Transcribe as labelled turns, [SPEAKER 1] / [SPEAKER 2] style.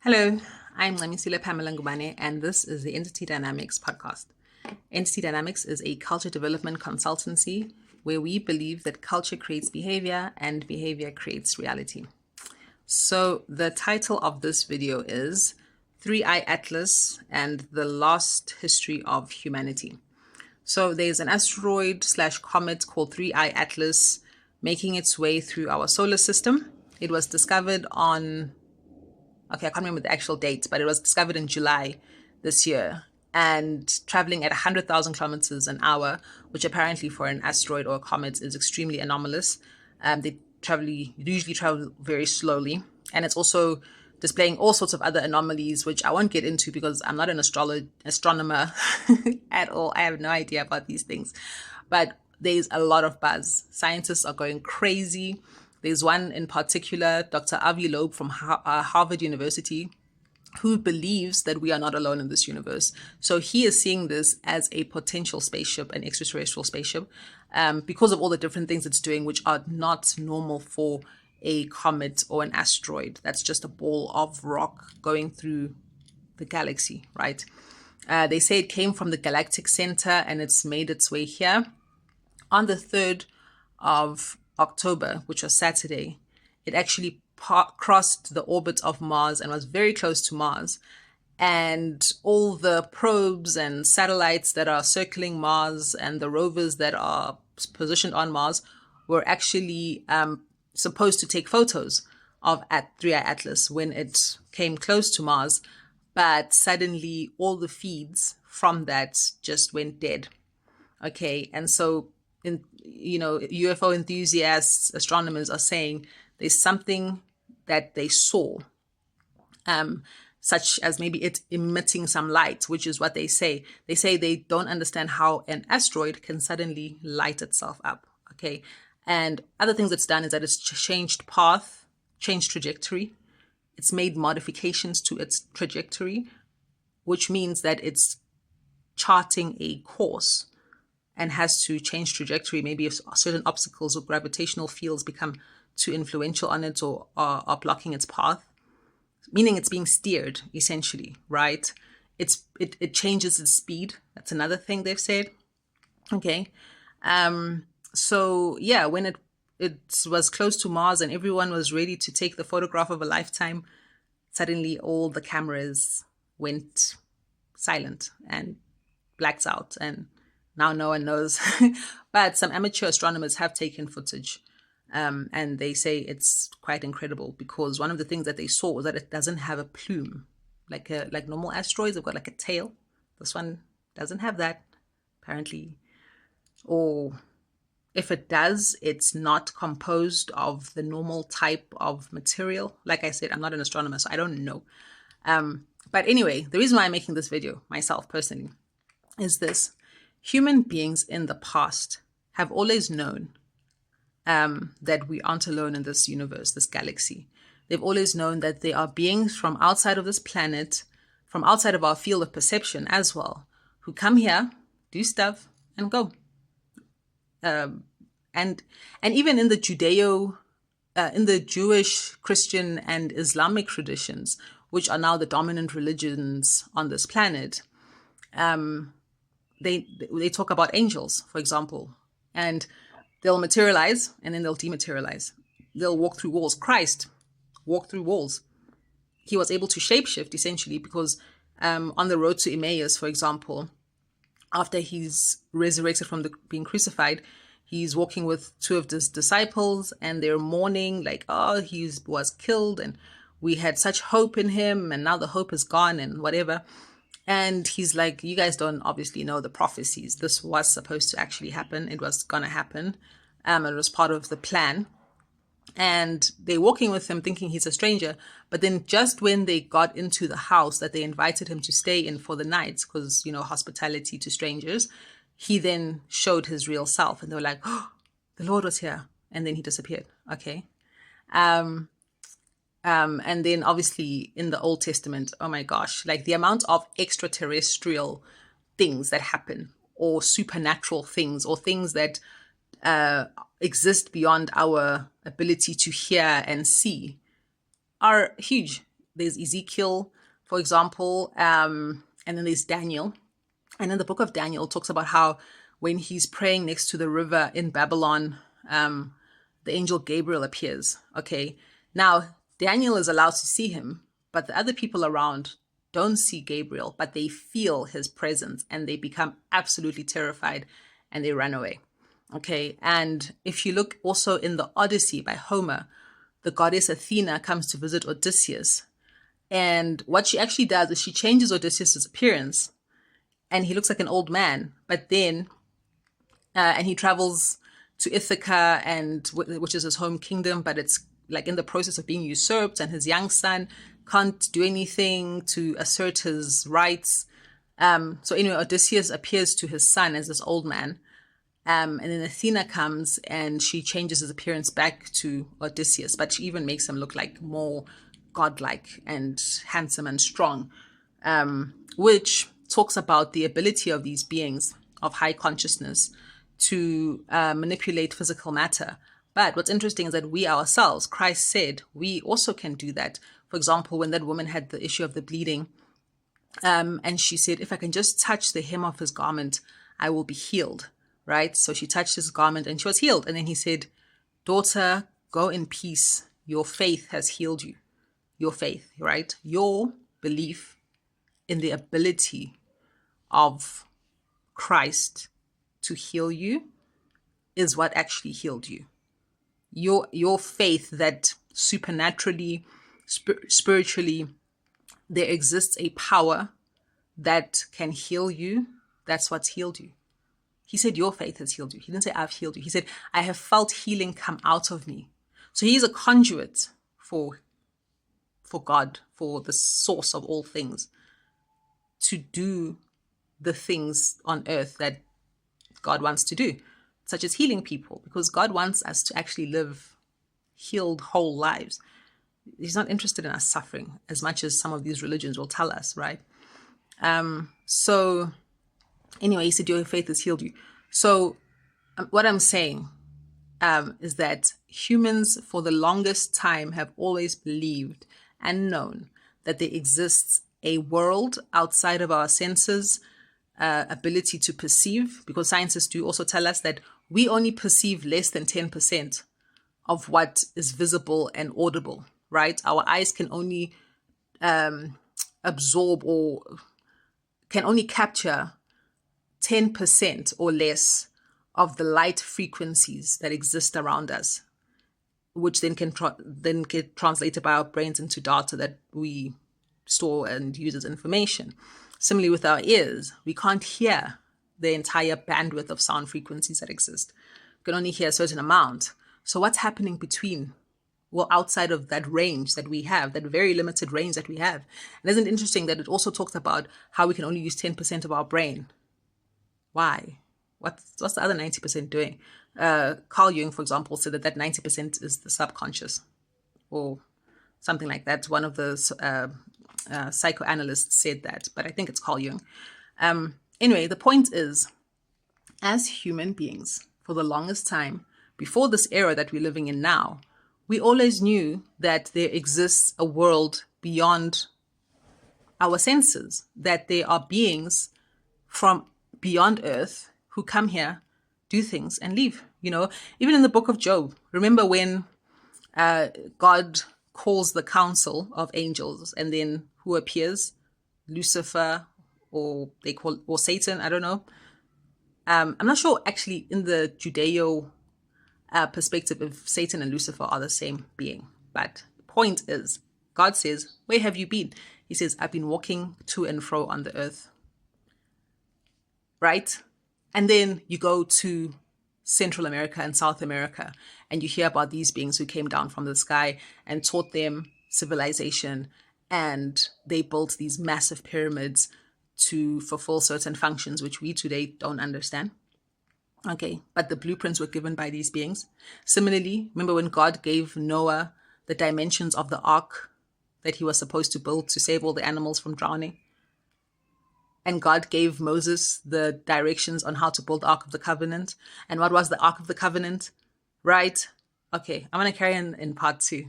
[SPEAKER 1] Hello, I'm Lamisile Pamela Ngubane, and this is the Entity Dynamics podcast. Entity Dynamics is a culture development consultancy where we believe that culture creates behavior and behavior creates reality. So, the title of this video is Three Eye Atlas and the Lost History of Humanity. So, there's an asteroid slash comet called Three Eye Atlas making its way through our solar system. It was discovered on I can't remember the actual date, but it was discovered in July this year and traveling at 100,000 kilometers an hour, which apparently for an asteroid or a comet is extremely anomalous. They usually travel very slowly. And it's also displaying all sorts of other anomalies, which I won't get into because I'm not an astronomer at all. I have no idea about these things. But there's a lot of buzz. Scientists are going crazy. There's one in particular, Dr. Avi Loeb from Harvard University, who believes that we are not alone in this universe. So he is seeing this as a potential spaceship, an extraterrestrial spaceship, because of all the different things it's doing, which are not normal for a comet or an asteroid. That's just a ball of rock going through the galaxy, right? They say it came from the galactic center and it's made its way here. On the 3rd of October, which was Saturday, it actually crossed the orbit of Mars and was very close to Mars. And all the probes and satellites that are circling Mars and the rovers that are positioned on Mars were actually supposed to take photos of at 3i Atlas when it came close to Mars. But suddenly all the feeds from that just went dead. Okay, and so UFO enthusiasts, astronomers are saying there's something that they saw, such as maybe it emitting some light, which is what they say. They say they don't understand how an asteroid can suddenly light itself up. Okay, and other things it's done is that it's changed path, changed trajectory. It's made modifications to its trajectory, which means that it's charting a course and has to change trajectory. Maybe if certain obstacles or gravitational fields become too influential on it or are blocking its path, meaning it's being steered essentially, right? It changes its speed. That's another thing they've said. Okay. So yeah, when it was close to Mars and everyone was ready to take the photograph of a lifetime, suddenly all the cameras went silent and blacked out, and now no one knows. But some amateur astronomers have taken footage, and they say it's quite incredible because one of the things that they saw was that it doesn't have a plume like normal asteroids. They've got like a tail. This one doesn't have that, apparently. Or if it does, it's not composed of the normal type of material. Like I said, I'm not an astronomer, so I don't know. But anyway, the reason why I'm making this video myself personally is this. Human beings in the past have always known that we aren't alone in this universe, this galaxy. They've always known that there are beings from outside of this planet, from outside of our field of perception as well, who come here, do stuff, and go. And even in the in the Jewish, Christian, and Islamic traditions, which are now the dominant religions on this planet, they talk about angels, for example, and they'll materialize and then they'll dematerialize. They'll walk through walls. Christ walked through walls. He was able to shapeshift essentially because on the road to Emmaus, for example, after he's resurrected from being crucified, he's walking with two of his disciples and they're mourning like, oh, he was killed and we had such hope in him and now the hope is gone and whatever. And he's like, you guys don't obviously know the prophecies. This was supposed to actually happen. It was going to happen. It was part of the plan. And they're walking with him thinking he's a stranger. But then just when they got into the house that they invited him to stay in for the night, because, hospitality to strangers, he then showed his real self. And they were like, oh, the Lord was here. And then he disappeared. Okay. And then obviously in the Old Testament, oh my gosh, like the amount of extraterrestrial things that happen or supernatural things or things that exist beyond our ability to hear and see are huge. there's Ezekiel, for example, and then there's Daniel. And in the book of Daniel, it talks about how when he's praying next to the river in Babylon, the angel Gabriel appears. Okay. Now, Daniel is allowed to see him, but the other people around don't see Gabriel, but they feel his presence and they become absolutely terrified and they run away. Okay. And if you look also in the Odyssey by Homer, the goddess Athena comes to visit Odysseus. And what she actually does is she changes Odysseus' appearance and he looks like an old man, but then, and he travels to Ithaca, and which is his home kingdom, but it's like in the process of being usurped, and his young son can't do anything to assert his rights. So anyway, Odysseus appears to his son as this old man. And then Athena comes and she changes his appearance back to Odysseus, but she even makes him look like more godlike and handsome and strong, which talks about the ability of these beings of high consciousness to manipulate physical matter. But what's interesting is that we ourselves, Christ said, we also can do that. For example, when that woman had the issue of the bleeding, and she said, if I can just touch the hem of his garment, I will be healed, right? So she touched his garment and she was healed. And then he said, daughter, go in peace. Your faith has healed you. Your faith, right? Your belief in the ability of Christ to heal you is what actually healed you. Your faith that supernaturally, spiritually, there exists a power that can heal you, that's what's healed you. He said, your faith has healed you. He didn't say, I've healed you. He said, I have felt healing come out of me. So he's a conduit for God, for the source of all things, to do the things on earth that God wants to do, such as healing people, because God wants us to actually live healed, whole lives. He's not interested in us suffering as much as some of these religions will tell us, right? So anyway, he said, your faith has healed you. So what I'm saying is that humans for the longest time have always believed and known that there exists a world outside of our senses, ability to perceive, because scientists do also tell us that we only perceive less than 10% of what is visible and audible, right? Our eyes can only absorb or can only capture 10% or less of the light frequencies that exist around us, which then can then get translated by our brains into data that we store and use as information. Similarly with our ears, we can't hear the entire bandwidth of sound frequencies that exist. We can only hear a certain amount. So what's happening between, well, outside of that range that we have, that very limited range that we have? And isn't it interesting that it also talks about how we can only use 10% of our brain? Why? What's the other 90% doing? Carl Jung, for example, said that 90% is the subconscious, or something like that. One of the psychoanalysts said that, but I think it's Carl Jung. Anyway, the point is, as human beings, for the longest time, before this era that we're living in now, we always knew that there exists a world beyond our senses, that there are beings from beyond Earth who come here, do things, and leave. You know, even in the book of Job, remember when God calls the council of angels, and then who appears? Lucifer, or they call, or Satan, I don't know. I'm not sure actually in the Judeo perspective if Satan and Lucifer are the same being. But the point is, God says, where have you been? He says, I've been walking to and fro on the earth. Right? And then you go to Central America and South America, and you hear about these beings who came down from the sky and taught them civilization, and they built these massive pyramids to fulfill certain functions which we today don't understand. Okay, but the blueprints were given by these beings. Similarly, remember when God gave Noah the dimensions of the ark that he was supposed to build to save all the animals from drowning? And God gave Moses the directions on how to build the Ark of the Covenant. And what was the Ark of the Covenant? Right? Okay, I'm going to carry on in part 2.